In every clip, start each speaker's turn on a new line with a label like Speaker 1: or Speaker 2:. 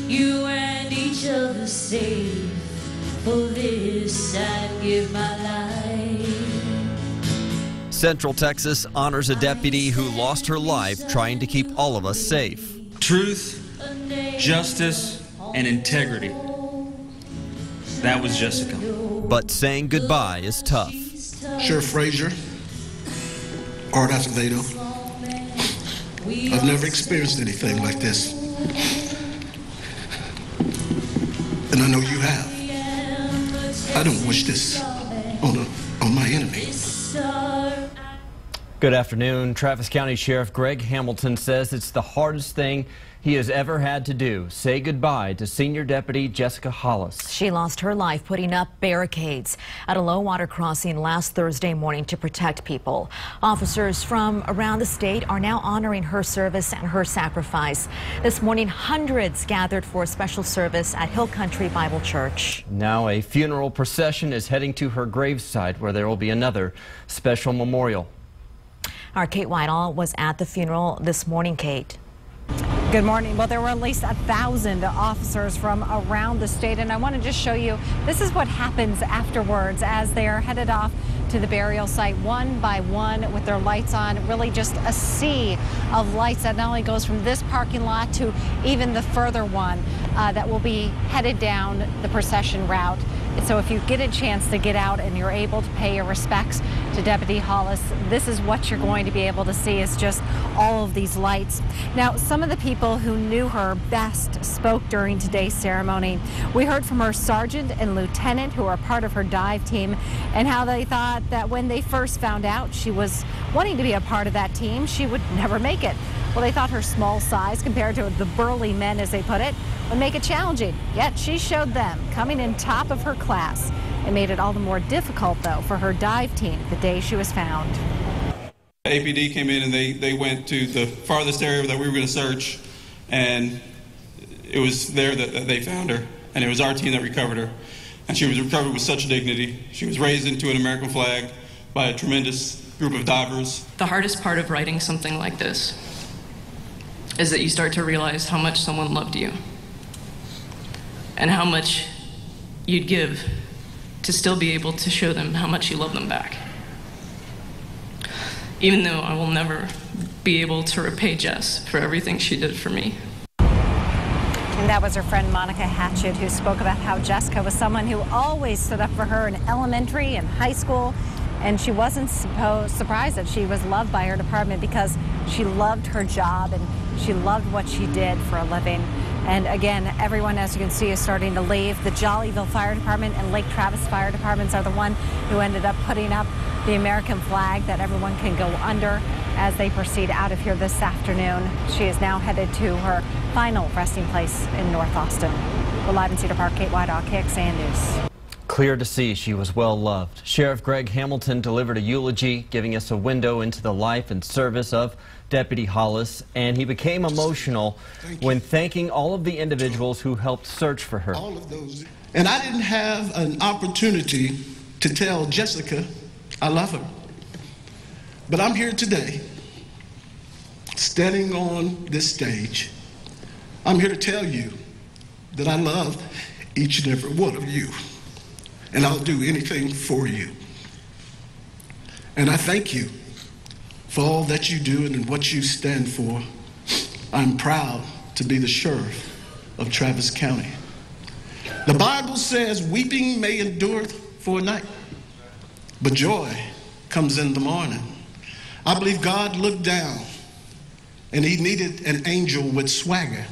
Speaker 1: you and each other safe. For this I'd give my life.
Speaker 2: Central Texas honors a deputy who lost her life trying to keep all of us safe.
Speaker 3: Truth, justice, and integrity. That was Jessica.
Speaker 2: But saying goodbye is tough.
Speaker 4: Sheriff Frazier, Art Acevedo, I've never experienced anything like this. And I know you have. I don't wish this on my enemy.
Speaker 2: Good afternoon. Travis County Sheriff Greg Hamilton says it's the hardest thing he has ever had to do. Say goodbye to Senior Deputy Jessica Hollis.
Speaker 5: She lost her life putting up barricades at a low water crossing last Thursday morning to protect people. Officers from around the state are now honoring her service and her sacrifice. This morning, hundreds gathered for a special service at Hill Country Bible Church. Now a funeral procession is heading to her gravesite, where there will be another special memorial. Our Kate Whitehall was at the funeral this morning. Kate.
Speaker 6: Good morning. Well, there were at least 1,000 officers from around the state, and I want to just show you, this is what happens afterwards as they are headed off to the burial site one by one with their lights on. Really just a sea of lights that not only goes from this parking lot to even the further one that will be headed down the procession route. So if you get a chance to get out and you're able to pay your respects to Deputy Hollis, this is what you're going to be able to see, is just all of these lights. Now, some of the people who knew her best spoke during today's ceremony. We heard from her sergeant and lieutenant who are part of her dive team, and how they thought that when they first found out she was wanting to be a part of that team, she would never make it. Well, they thought her small size compared to the burly men, as they put it, would make it challenging. Yet she showed them, coming in top of her class. It made it all the more difficult, though, for her dive team the day she was found.
Speaker 7: APD came in and they went to the farthest area that we were going to search, and it was there that they found her, and it was our team that recovered her. And she was recovered with such dignity. She was raised into an American flag by a tremendous group of divers.
Speaker 8: The hardest part of writing something like this is that you start to realize how much someone loved you and how much you'd give to still be able to show them how much you love them back. Even though I will never be able to repay Jess for everything she did for me.
Speaker 6: And that was her friend Monica Hatchett, who spoke about how Jessica was someone who always stood up for her in elementary and high school. And she wasn't surprised that she was loved by her department, because she loved her job and she loved what she did for a living. And again, everyone, as you can see, is starting to leave. The Jollyville Fire Department and Lake Travis Fire Departments are the one who ended up putting up the American flag that everyone can go under as they proceed out of here this afternoon. She is now headed to her final resting place in North Austin. We're live in Cedar Park, Kate Whitehall, KXAN News.
Speaker 2: Clear to see she was well loved. Sheriff Greg Hamilton delivered a eulogy, giving us a window into the life and service of Deputy Hollis, and he became emotional when thanking all of the individuals who helped search for her.
Speaker 4: All of those. And I didn't have an opportunity to tell Jessica I love her. But I'm here today, standing on this stage. I'm here to tell you that I love each and every one of you. And I'll do anything for you. And I thank you for all that you do and what you stand for. I'm proud to be the sheriff of Travis County. The Bible says weeping may endure for a night, but joy comes in the morning. I believe God looked down and he needed an angel with swagger.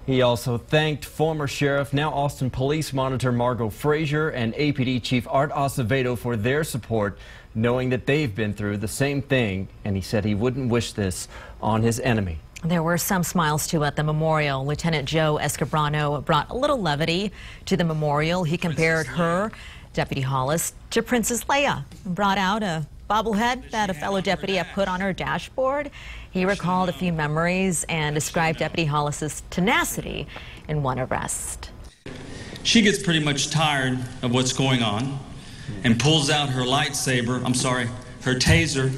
Speaker 2: He also thanked former Sheriff, now Austin Police Monitor Margot Frazier, and APD Chief Art Acevedo for their support, knowing that they've been through the same thing, and he said he wouldn't wish this on his enemy.
Speaker 5: There were some smiles, too, at the memorial. Lieutenant Joe Escobrano brought a little levity to the memorial. He compared her, Deputy Hollis, to Princess Leia, and brought out a bobblehead that a fellow deputy had put on her dashboard. He recalled a few memories and described Deputy Hollis's tenacity in one arrest.
Speaker 3: She gets pretty much tired of what's going on and pulls out her lightsaber, her taser.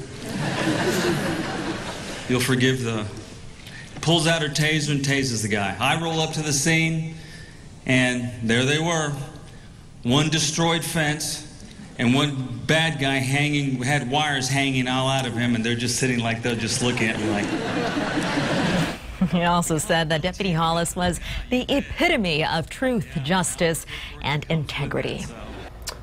Speaker 3: You'll forgive the pulls out her taser and tases the guy. I roll up to the scene, and there they were. One destroyed fence, and one bad guy had wires hanging all out of him, and they're just sitting like they're just looking at me like.
Speaker 5: He also said that Deputy Hollis was the epitome of truth, justice, and integrity.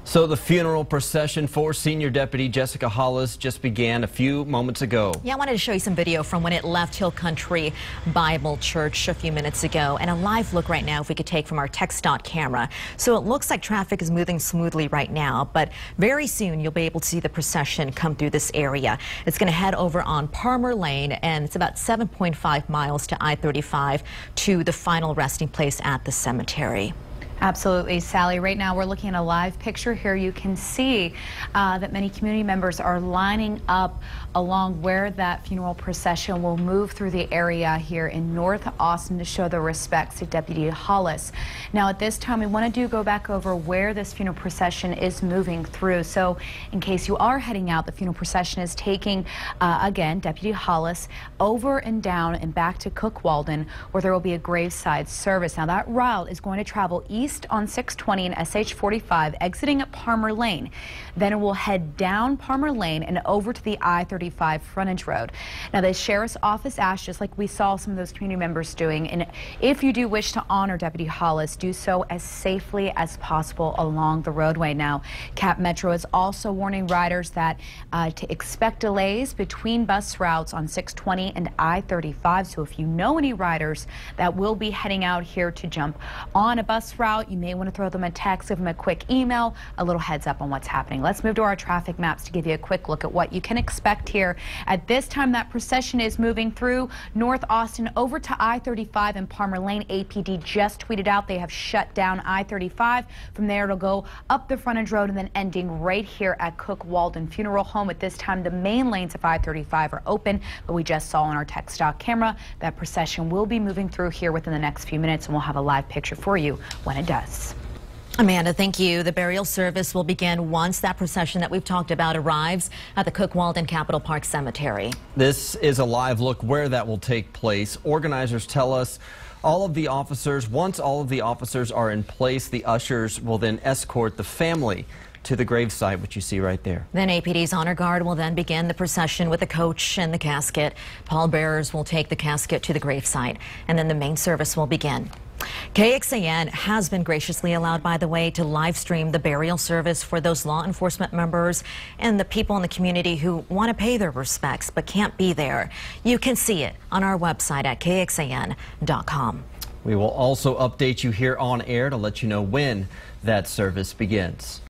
Speaker 2: So the funeral procession for Senior Deputy Jessica Hollis just began a few moments ago.
Speaker 5: Yeah, I wanted to show you some video from when it left Hill Country Bible Church a few minutes ago, and a live look right now if we could take from our TxDOT camera. So it looks like traffic is moving smoothly right now, but very soon you'll be able to see the procession come through this area. It's going to head over on Palmer Lane, and it's about 7.5 miles to I-35 to the final resting place at the cemetery.
Speaker 9: Absolutely, Sally. Right now we're looking at a live picture here. You can see that many community members are lining up along where that funeral procession will move through the area here in North Austin to show their respects to Deputy Hollis. Now at this time we want to go back over where this funeral procession is moving through. So in case you are heading out, the funeral procession is taking again Deputy Hollis over and down and back to Cook Walden, where there will be a graveside service. Now that route is going to travel east on 620 and SH 45, exiting at Palmer Lane. Then it will head down Palmer Lane and over to the I-35 frontage road. Now the sheriff's office asked, just like we saw some of those community members doing, and if you do wish to honor Deputy Hollis, do so as safely as possible along the roadway. Now Cap Metro is also warning riders that to expect delays between bus routes on 620 and I-35. So if you know any riders that will be heading out here to jump on a bus route, you may want to throw them a text, give them a quick email, a little heads up on what's happening. Let's move to our traffic maps to give you a quick look at what you can expect here. At this time, that procession is moving through North Austin over to I-35 and Palmer Lane. APD just tweeted out they have shut down I-35. From there, it'll go up the frontage road and then ending right here at Cook Walden Funeral Home. At this time, the main lanes of I-35 are open, but we just saw on our TxDOT camera that procession will be moving through here within the next few minutes, and we'll have a live picture for you when it does.
Speaker 5: Amanda, thank you. The burial service will begin once that procession that we've talked about arrives at the Cook Walden Capitol Park Cemetery.
Speaker 2: This is a live look where that will take place. Organizers tell us once all of the officers are in place, the ushers will then escort the family to the gravesite, which you see right there.
Speaker 5: Then APD's Honor Guard will then begin the procession with the coach and the casket. Pallbearers will take the casket to the gravesite, and then the main service will begin. KXAN has been graciously allowed, by the way, to live stream the burial service for those law enforcement members and the people in the community who want to pay their respects but can't be there. You can see it on our website at kxan.com.
Speaker 2: We will also update you here on air to let you know when that service begins.